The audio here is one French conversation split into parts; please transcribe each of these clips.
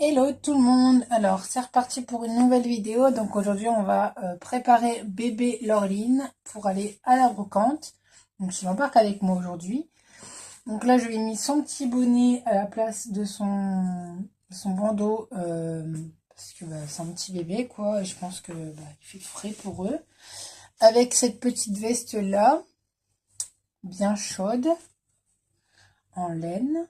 Hello tout le monde, alors c'est reparti pour une nouvelle vidéo. Donc aujourd'hui on va préparer bébé Laureline pour aller à la brocante. Donc je m'embarque avec moi aujourd'hui. Donc là je lui ai mis son petit bonnet à la place de son bandeau parce que c'est un petit bébé quoi, et je pense que il fait frais pour eux. Avec cette petite veste là, bien chaude, en laine.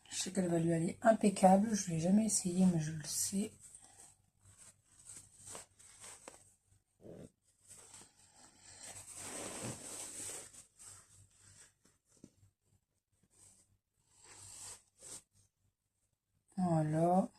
Je sais qu'elle va lui aller impeccable. Je ne l'ai jamais essayé, mais je le sais. Voilà.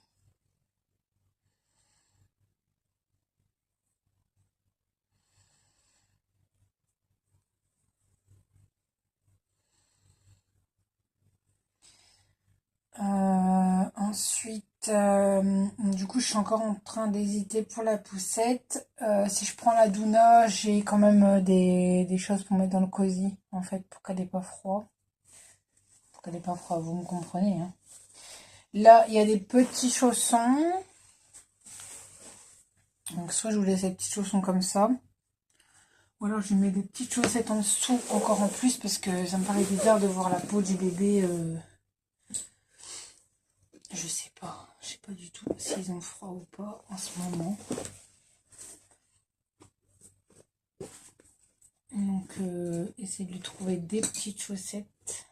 Ensuite, du coup, je suis encore en train d'hésiter pour la poussette. Si je prends la Douna, j'ai quand même des choses pour mettre dans le cosy, en fait, pour qu'elle n'ait pas froid. Pour qu'elle n'ait pas froid, vous me comprenez, hein. Là, il y a des petits chaussons. Donc, soit je vous laisse ces petits chaussons comme ça. Ou alors, je mets des petites chaussettes en dessous, encore en plus, parce que ça me paraît bizarre de voir la peau du bébé. Je sais pas du tout s'ils ont froid ou pas en ce moment. Donc, essayez de lui trouver des petites chaussettes.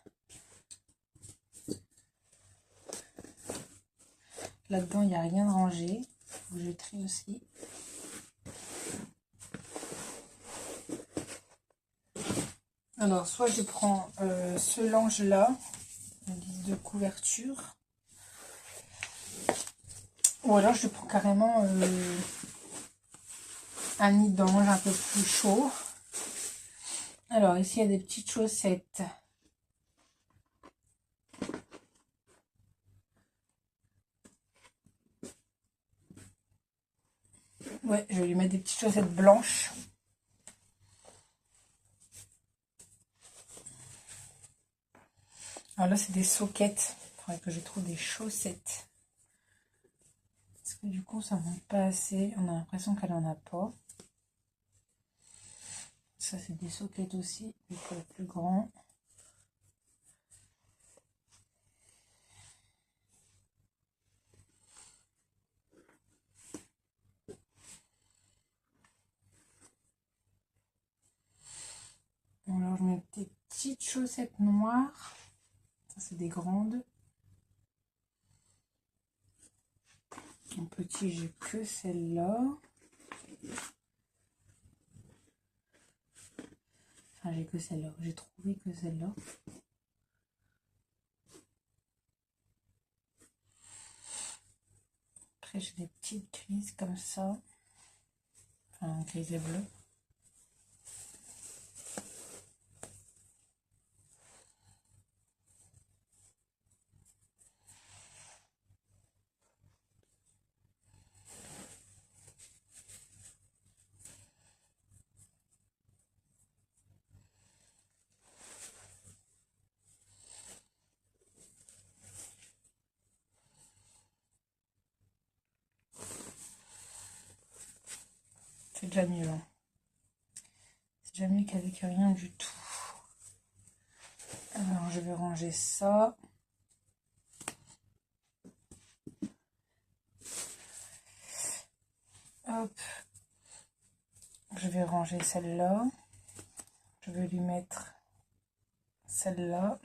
Là-dedans, il n'y a rien de rangé. Faut que je trie aussi. Alors, soit je prends ce linge-là, une liste de couverture. Ou alors, je prends carrément un nid d'ange un peu plus chaud. Alors, ici, il y a des petites chaussettes. Ouais, je vais lui mettre des petites chaussettes blanches. Alors là, c'est des soquettes. Il faudrait que je trouve des chaussettes. Parce que du coup, ça ne monte pas assez. On a l'impression qu'elle en a pas. Ça, c'est des soquettes aussi, mais pour les plus grands. Alors, je mets des petites chaussettes noires. Ça, c'est des grandes. En petit, j'ai que celle-là. Enfin, j'ai que celle-là. J'ai trouvé que celle-là. Après, j'ai des petites grises comme ça. Enfin, grises et bleues. C'est déjà mieux, hein. C'est déjà mieux qu'avec rien du tout. Alors, je vais ranger ça. Hop. Je vais ranger celle-là. Je vais lui mettre celle-là.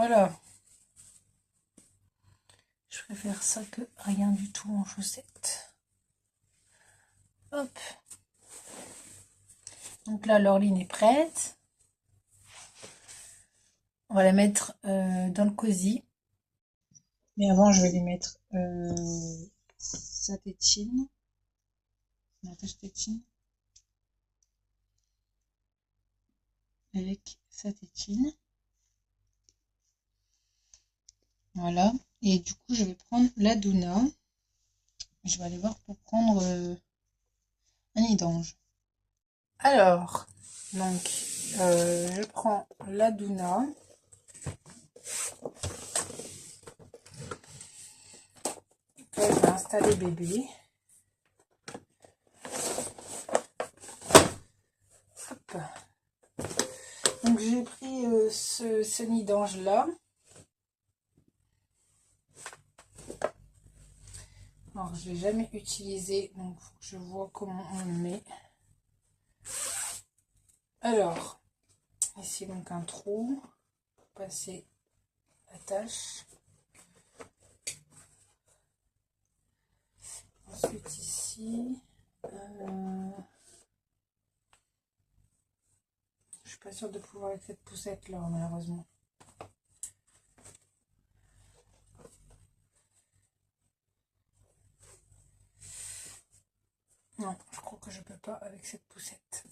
Voilà. Je préfère ça que rien du tout en chaussettes. Hop. Donc là, l'orline est prête. On va la mettre dans le cosy. Mais avant, je vais lui mettre sa tétine. L'attache tétine. Avec sa tétine. Voilà. Et du coup, je vais prendre la Doona. Je vais aller voir pour prendre un nid d'ange. Alors, donc, je prends la Doona. Là, je vais installer bébé. Hop. Donc, j'ai pris ce nid d'ange là. Alors, je ne l'ai jamais utilisé, donc faut que je vois comment on le met. Alors, ici donc un trou, passer la tâche. Ensuite ici, je suis pas sûre de pouvoir avec cette poussette là malheureusement. Non, je crois que je peux pas avec cette poussette.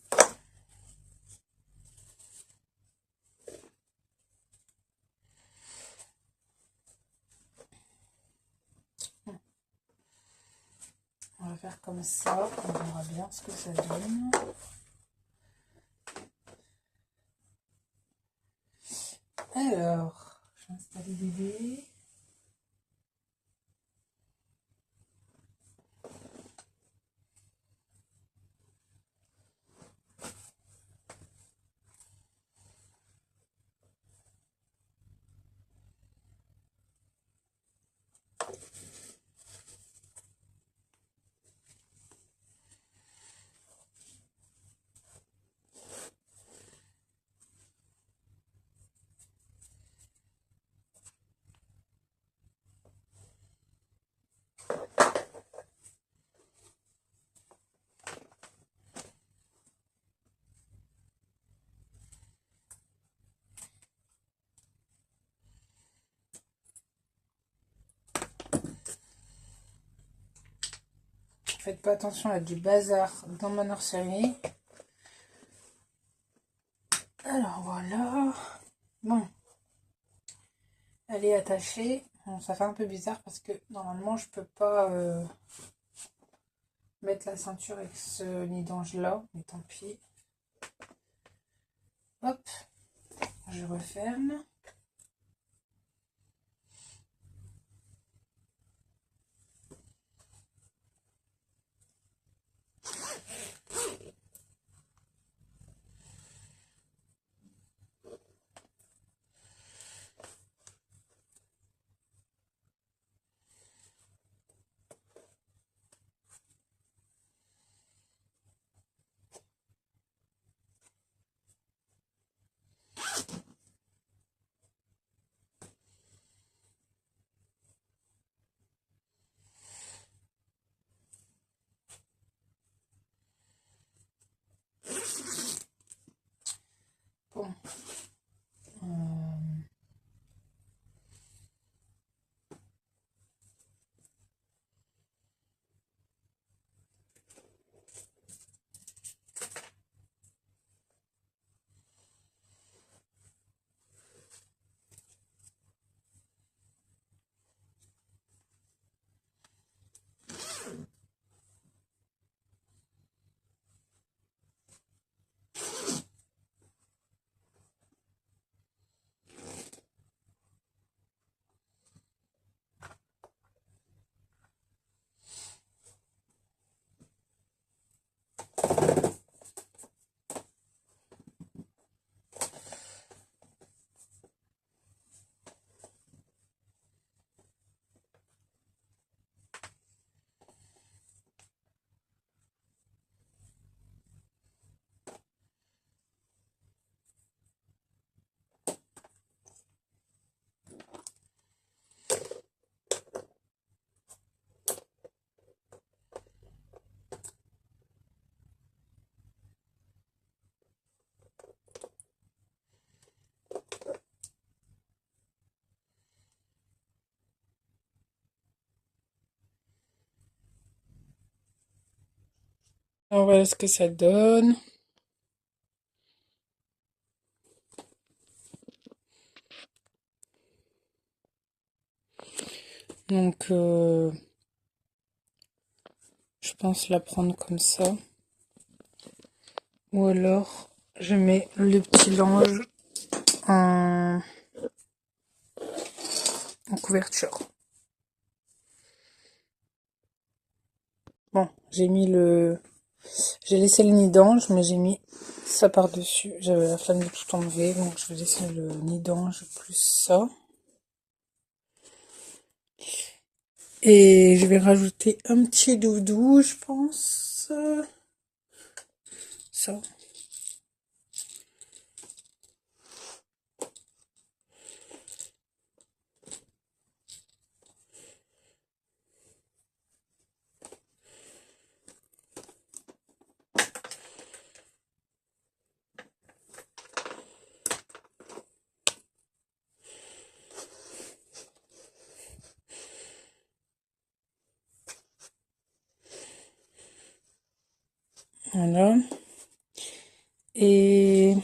On va faire comme ça, on verra bien ce que ça donne. Alors, je vais installer bébé. Faites pas attention à du bazar dans ma nurserie. Alors voilà. Bon. Elle est attachée. Bon, ça fait un peu bizarre parce que normalement je peux pas mettre la ceinture avec ce nid d'ange là. Mais tant pis. Hop. Je referme. Alors voilà ce que ça donne. Donc, je pense la prendre comme ça. Ou alors, je mets le petit linge en, en couverture. Bon, j'ai mis le... J'ai laissé le nid d'ange, mais j'ai mis ça par-dessus. J'avais la flemme de tout enlever, donc je vais laisser le nid d'ange plus ça. Et je vais rajouter un petit doudou, je pense. Ça. Voilà. Et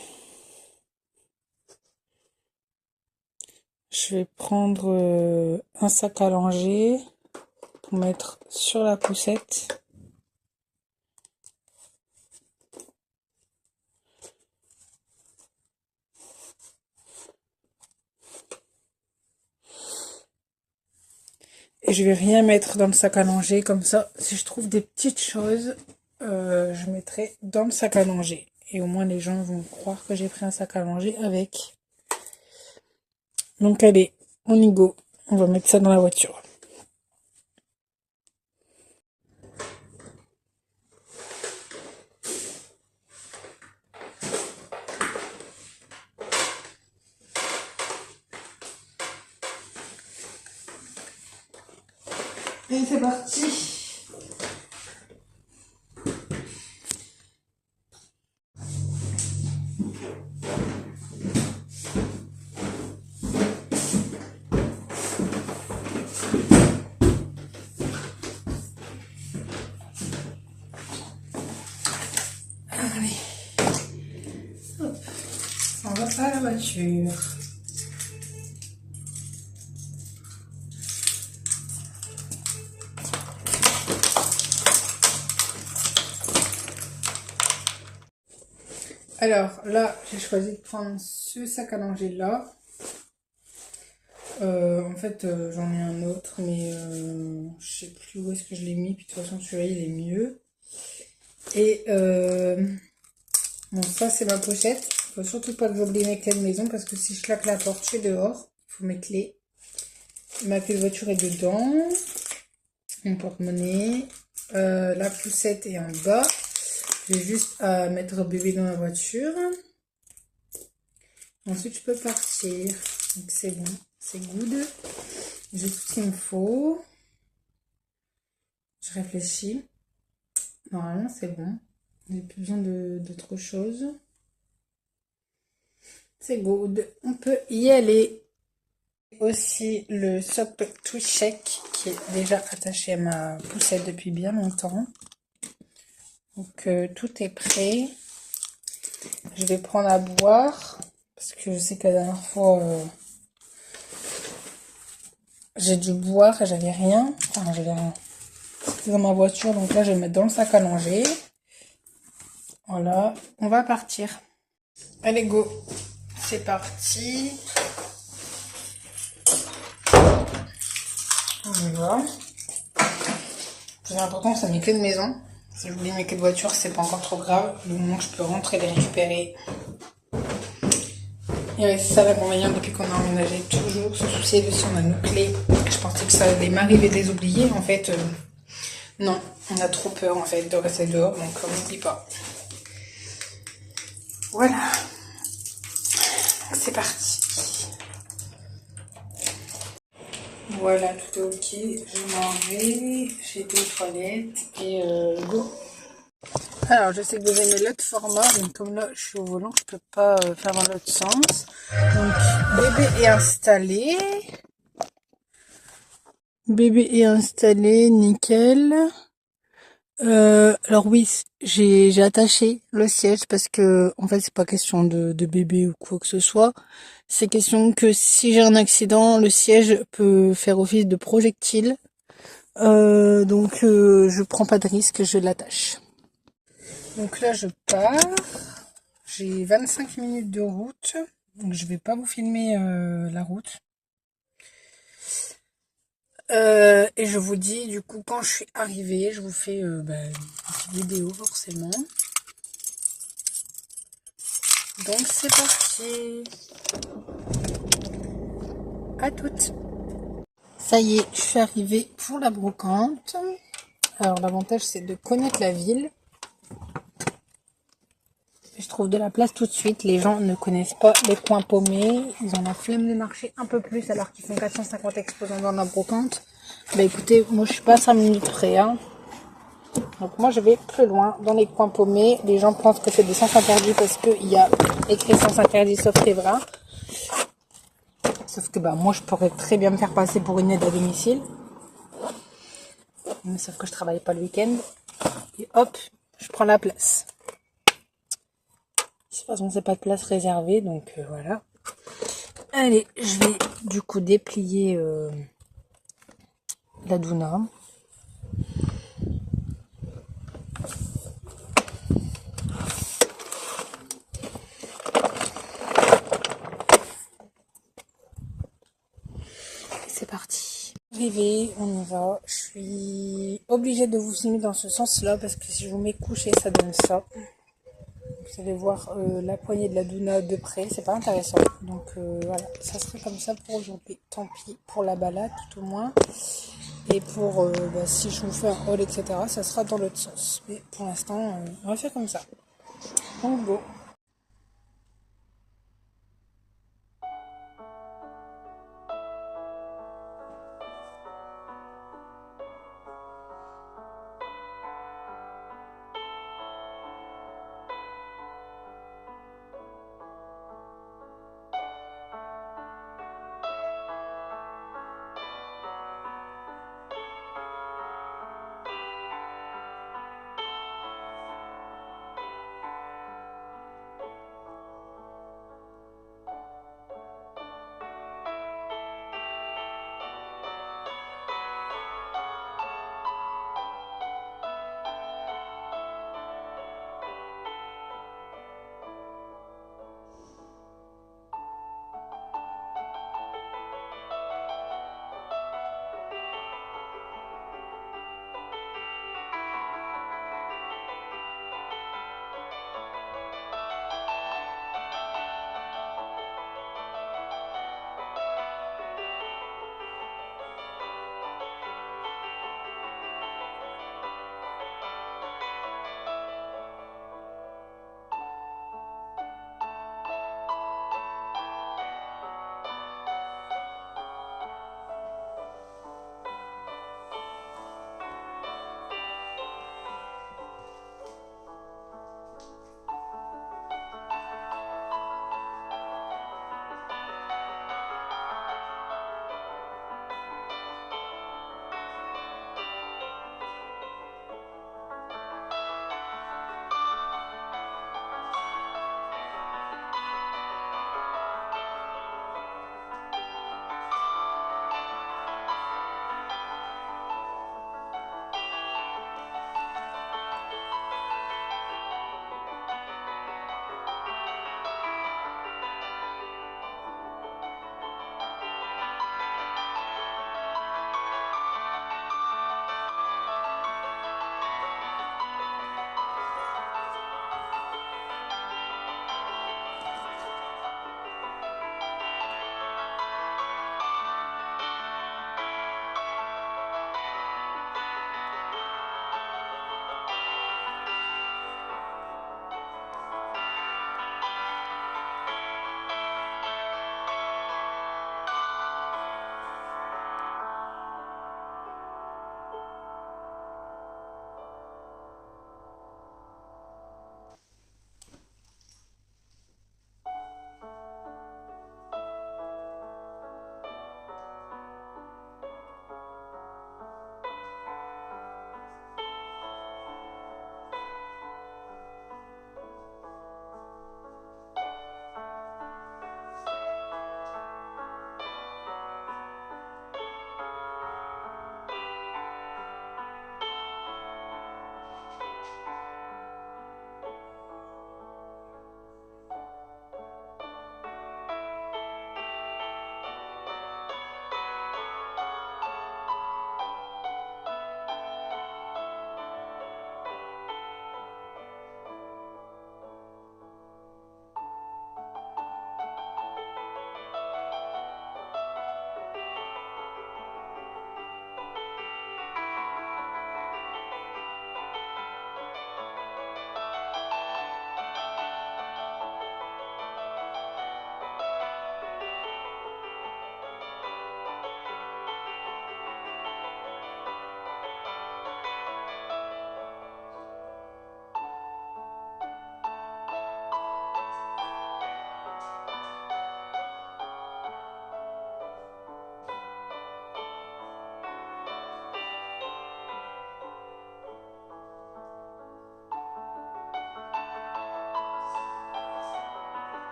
je vais prendre un sac à langer pour mettre sur la poussette. Et je vais rien mettre dans le sac à langer, comme ça, si je trouve des petites choses, je mettrai dans le sac à langer. Et au moins les gens vont croire que j'ai pris un sac à langer avec. Donc allez, on y go. On va mettre ça dans la voiture. Et c'est parti. Allez. Hop. On va pas à la voiture. Alors là, j'ai choisi de prendre ce sac à langer là. En fait, j'en ai un autre, mais je sais plus où est-ce que je l'ai mis. Puis de toute façon, celui-là, il est mieux. Et bon, ça, c'est ma pochette. Faut surtout pas que j'oublie mes clés de maison parce que si je claque la porte, je suis dehors. Il faut mes clés. Ma clé de voiture est dedans. Mon porte-monnaie. La poussette est en bas. J'ai juste à mettre bébé dans la voiture. Ensuite, je peux partir. Donc, c'est bon. C'est good. J'ai tout ce qu'il me faut. Je réfléchis. Normalement, c'est bon. J'ai plus besoin d'autre chose. C'est good. On peut y aller. Aussi le socle Twitchek qui est déjà attaché à ma poussette depuis bien longtemps. Donc, tout est prêt. Je vais prendre à boire. Parce que je sais que la dernière fois, j'ai dû boire et j'avais rien. Enfin, j'avais rien. C'était dans ma voiture. Donc là, je vais le mettre dans le sac à langer. Voilà. On va partir. Allez, go. C'est parti. On y va. Le plus important, c'est mes clés de maison. Si j'oublie mes clés de voiture, c'est pas encore trop grave. Du moment que je peux rentrer et les récupérer. Et ouais, c'est ça l'inconvénient depuis qu'on a emménagé. Toujours se soucier de si on a nos clés. Je pensais que ça allait m'arriver de les oublier. En fait, non. On a trop peur en fait de rester dehors. Donc on n'oublie pas. Voilà. C'est parti. Voilà, tout est ok. Je m'en vais. J'ai été aux toilettes. Et go. Alors, je sais que vous aimez l'autre format, mais comme là, je suis au volant, je peux pas faire dans l'autre sens. Donc, bébé est installé. Bébé est installé, nickel. Alors oui, j'ai attaché le siège parce que en fait c'est pas question de bébé ou quoi que ce soit. C'est question que si j'ai un accident, le siège peut faire office de projectile. Donc je prends pas de risque, je l'attache. Donc là je pars. J'ai 25 minutes de route. Donc je vais pas vous filmer la route. Et je vous dis du coup quand je suis arrivée, je vous fais une petite vidéo forcément. Donc c'est parti. À toutes. Ça y est, je suis arrivée pour la brocante. Alors l'avantage c'est de connaître la ville. Je trouve de la place tout de suite. Les gens ne connaissent pas les coins paumés. Ils ont la flemme de marcher un peu plus alors qu'ils font 450 exposants dans la brocante. Bah écoutez, moi je suis pas à 5 minutes près. Hein. Donc moi je vais plus loin dans les coins paumés. Les gens pensent que c'est des sens interdits parce qu'il y a écrit sens interdit sauf Evra. Sauf que bah moi je pourrais très bien me faire passer pour une aide à domicile. Mais sauf que je travaille pas le week-end. Et hop, je prends la place. De toute façon c'est pas de place réservée donc voilà. Allez, je vais du coup déplier la douna. C'est parti. Arrivé, on y va. Je suis obligée de vous filmer dans ce sens-là parce que si je vous mets couché, ça donne ça. Vous allez voir la poignée de la douna de près, c'est pas intéressant. Donc voilà, ça serait comme ça pour aujourd'hui. Tant pis pour la balade, tout au moins. Et pour si je vous fais un haul, etc., ça sera dans l'autre sens. Mais pour l'instant, on va faire comme ça. Donc go.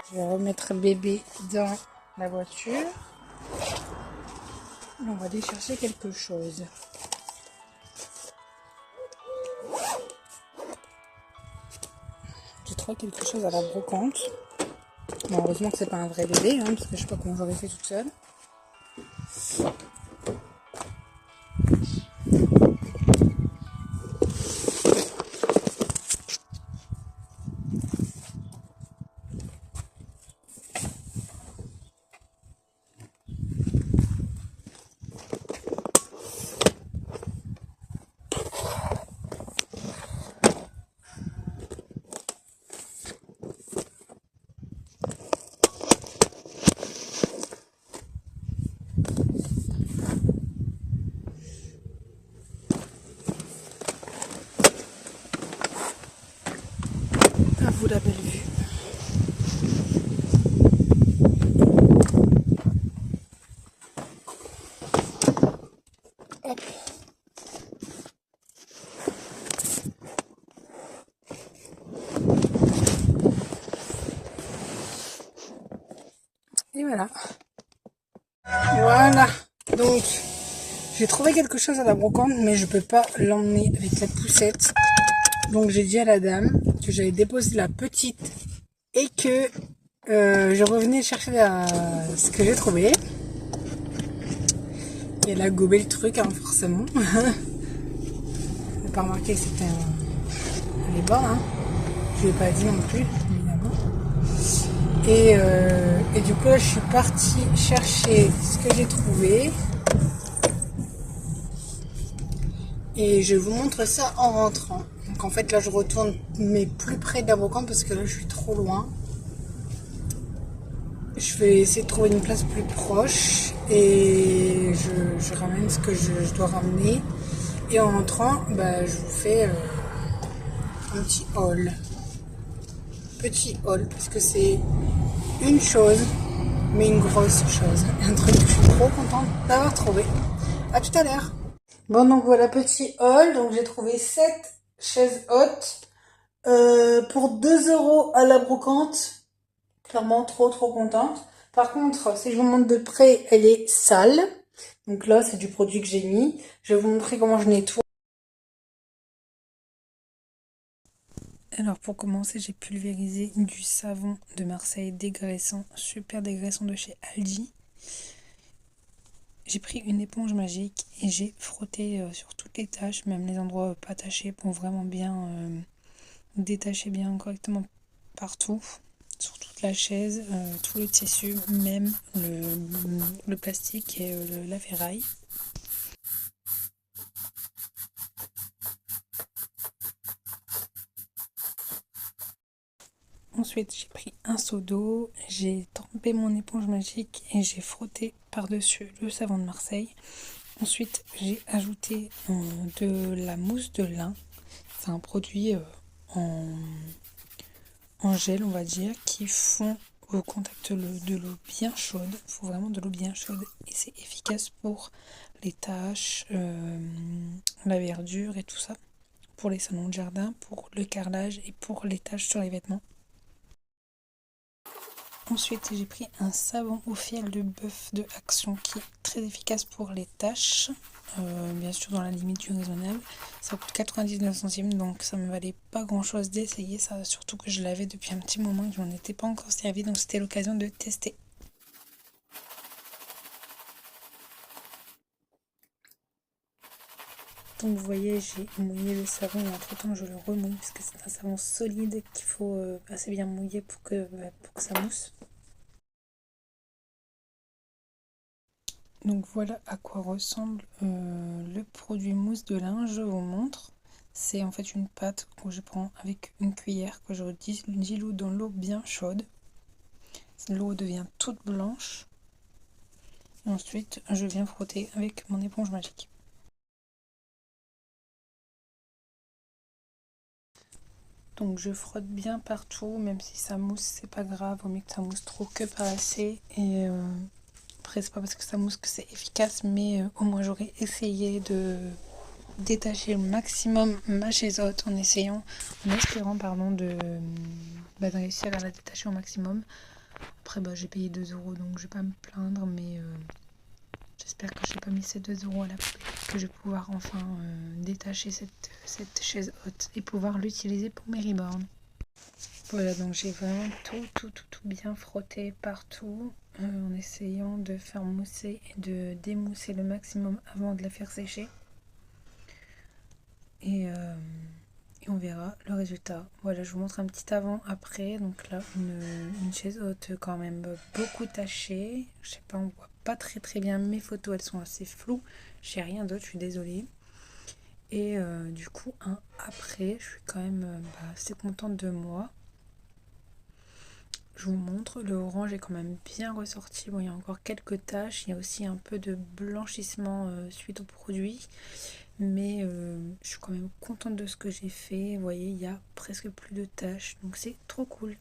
Je vais remettre bébé dans la voiture. On va aller chercher quelque chose. J'ai trouvé quelque chose à la brocante. Bon, heureusement que c'est pas un vrai bébé, hein, parce que je sais pas comment j'aurais fait toute seule. À vous la belle vue. Hop. Et voilà. Voilà. Donc, j'ai trouvé quelque chose à la brocante, mais je peux pas l'emmener avec la poussette. Donc, j'ai dit à la dame que j'avais déposé la petite et que je revenais chercher ce que j'ai trouvé. Et elle a gobé le truc, hein, forcément. Elle n'a pas remarqué que c'était les bords, hein. Je ne l'ai pas dit non plus, évidemment. Et du coup, là, je suis partie chercher ce que j'ai trouvé. Et je vous montre ça en rentrant. Donc en fait, là, je retourne, mais plus près de la brocante parce que là, je suis trop loin. Je vais essayer de trouver une place plus proche et je ramène ce que je dois ramener. Et en rentrant, bah, je vous fais un petit haul. Petit haul, parce que c'est une chose, mais une grosse chose. Un truc que je suis trop contente d'avoir trouvé. À tout à l'heure. Bon, donc voilà, petit haul. Donc j'ai trouvé 7 chaises hautes pour 2 € à la brocante. Clairement, trop contente. Par contre, si je vous montre de près, elle est sale. Donc là, c'est du produit que j'ai mis. Je vais vous montrer comment je nettoie. Alors pour commencer, j'ai pulvérisé du savon de Marseille dégraissant, super dégraissant de chez Aldi. J'ai pris une éponge magique et j'ai frotté sur toutes les taches, même les endroits pas tachés, pour vraiment bien détacher bien correctement partout, sur toute la chaise, tout le tissu, même le plastique et la ferraille. Ensuite, j'ai pris un seau d'eau, j'ai trempé mon éponge magique et j'ai frotté par-dessus le savon de Marseille. Ensuite, j'ai ajouté de la mousse de lin. C'est un produit en gel, on va dire, qui fond au contact de l'eau bien chaude. Il faut vraiment de l'eau bien chaude et c'est efficace pour les taches, la verdure et tout ça. Pour les salons de jardin, pour le carrelage et pour les taches sur les vêtements. Ensuite, j'ai pris un savon au fiel de bœuf de Action qui est très efficace pour les taches, bien sûr dans la limite du raisonnable. Ça coûte 99 centimes, donc ça me valait pas grand chose d'essayer ça, surtout que je l'avais depuis un petit moment et que je m'en étais pas encore servi, donc c'était l'occasion de tester. Donc vous voyez, j'ai mouillé le savon et entre temps je le remouille parce que c'est un savon solide qu'il faut assez bien mouiller pour que ça mousse. Donc voilà à quoi ressemble le produit mousse de lin, je vous montre. C'est en fait une pâte que je prends avec une cuillère que je dilue dans l'eau bien chaude. L'eau devient toute blanche. Et ensuite, je viens frotter avec mon éponge magique. Donc je frotte bien partout, même si ça mousse, c'est pas grave, vaut mieux que ça mousse trop que pas assez. Et après, c'est pas parce que ça mousse que c'est efficace, mais au moins j'aurais essayé de détacher le maximum ma chaise haute en espérant de réussir à la détacher au maximum. après bah, j'ai payé 2 € donc je vais pas me plaindre, mais j'espère que j'ai pas mis ces 2 € à la poubelle, que je vais pouvoir enfin détacher cette chaise haute et pouvoir l'utiliser pour mes reborn. Voilà, donc j'ai vraiment tout bien frotté partout en essayant de faire mousser et de démousser le maximum avant de la faire sécher. Et on verra le résultat. Voilà, je vous montre un petit avant-après. Donc là, une chaise haute quand même beaucoup tachée. Je sais pas, on voit pas très bien mes photos, elles sont assez floues. J'ai rien d'autre, je suis désolée. Et du coup, un après, je suis quand même assez contente de moi. Je vous montre, le orange est quand même bien ressorti. Bon, il y a encore quelques taches, il y a aussi un peu de blanchissement suite au produit. Mais je suis quand même contente de ce que j'ai fait. Vous voyez, il y a presque plus de taches. Donc c'est trop cool.